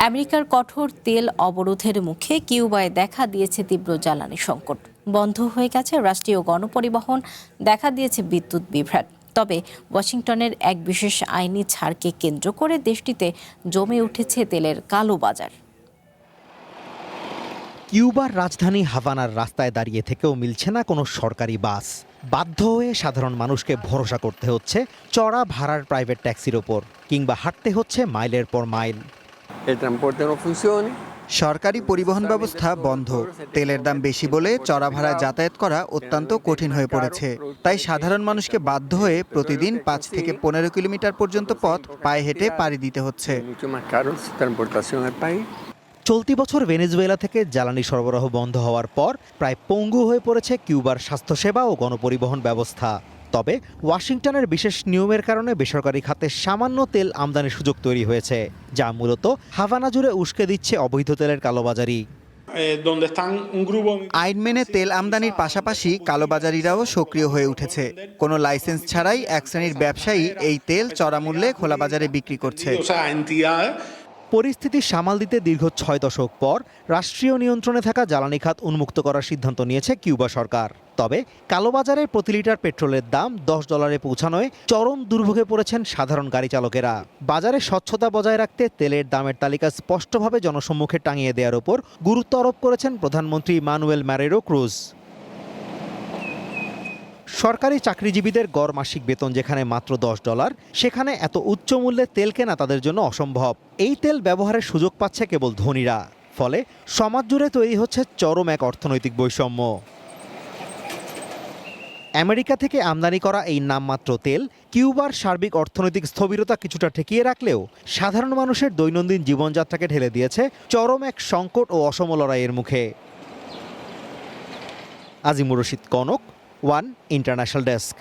আমেরিকার কঠোর তেল অবরোধের মুখে কিউবায় দেখা দিয়েছে তীব্র জ্বালানি সংকট। বন্ধ হয়ে গেছে রাষ্ট্রীয় গণপরিবহন, দেখা দিয়েছে বিদ্যুৎ বিভ্রাট। তবে ওয়াশিংটনের এক বিশেষ আইনি ছাড়কে কেন্দ্র করে দেশটিতে জমে উঠেছে তেলের কালো বাজার। কিউবার রাজধানী হাভানার রাস্তায় দাঁড়িয়ে থেকেও মিলছে না কোনো সরকারি বাস। বাধ্য হয়ে সাধারণ মানুষকে ভরসা করতে হচ্ছে চড়া ভাড়ার প্রাইভেট ট্যাক্সির ওপর, কিংবা হাঁটতে হচ্ছে মাইলের পর মাইল। সরকারি পরিবহন ব্যবস্থা বন্ধ, তেলের দাম বেশি বলে চড়া ভাড়ায় যাতায়াত করা অত্যন্ত কঠিন হয়ে পড়েছে। তাই সাধারণ মানুষকে বাধ্য হয়ে প্রতিদিন 5 থেকে 15 কিলোমিটার পর্যন্ত পথ পায়ে হেঁটে পাড়ি দিতে হচ্ছে। চলতি বছর ভেনেজুয়েলা থেকে জ্বালানি সরবরাহ বন্ধ হওয়ার পর প্রায় পঙ্গু হয়ে পড়েছে কিউবার স্বাস্থ্যসেবা ও গণপরিবহন ব্যবস্থা। তবে ওয়াশিংটনের বিশেষ নিয়মের কারণে বেসরকারি খাতে সামান্য তেল আমদানির সুযোগ তৈরি হয়েছে, যা মূলত হাভানা জুড়ে উস্কে দিচ্ছে অবৈধ তেলের কালোবাজারি। আইন মেনে তেল আমদানির পাশাপাশি কালোবাজারিরাও সক্রিয় হয়ে উঠেছে। কোনো লাইসেন্স ছাড়াই এক শ্রেণীর ব্যবসায়ী এই তেল চড়া মূল্যে খোলা বাজারে বিক্রি করছে। পরিস্থিতি সামাল দিতে দীর্ঘ 6 দশক পর রাষ্ট্রীয় নিয়ন্ত্রণে থাকা জ্বালানি খাত উন্মুক্ত করার সিদ্ধান্ত নিয়েছে কিউবা সরকার। তবে কালোবাজারে প্রতি লিটার পেট্রোলের দাম $10 পৌঁছানোয় চরম দুর্ভোগে পড়েছেন সাধারণ গাড়ি চালকেরা। বাজারে স্বচ্ছতা বজায় রাখতে তেলের দামের তালিকা স্পষ্টভাবে জনসম্মুখে টাঙিয়ে দেওয়ার ওপর গুরুত্ব আরোপ করেছেন প্রধানমন্ত্রী মানুয়েল ম্যারেরো ক্রুজ। সরকারি চাকরিজীবীদের গড় মাসিক বেতন যেখানে মাত্র $10, সেখানে এত উচ্চ মূল্যে তেল কেনা তাদের জন্য অসম্ভব। এই তেল ব্যবহারের সুযোগ পাচ্ছে কেবল ধনীরা। ফলে সমাজ জুড়ে তৈরি হচ্ছে চরম এক অর্থনৈতিক বৈষম্য। আমেরিকা থেকে আমদানি করা এই নামমাত্র তেল কিউবার সার্বিক অর্থনৈতিক স্থবিরতা কিছুটা ঠেকিয়ে রাখলেও সাধারণ মানুষের দৈনন্দিন জীবনযাত্রাকে ঠেলে দিয়েছে চরম এক সংকট ও অসম লড়াইয়ের মুখে। Azimur Rashid Kanak, one international desk.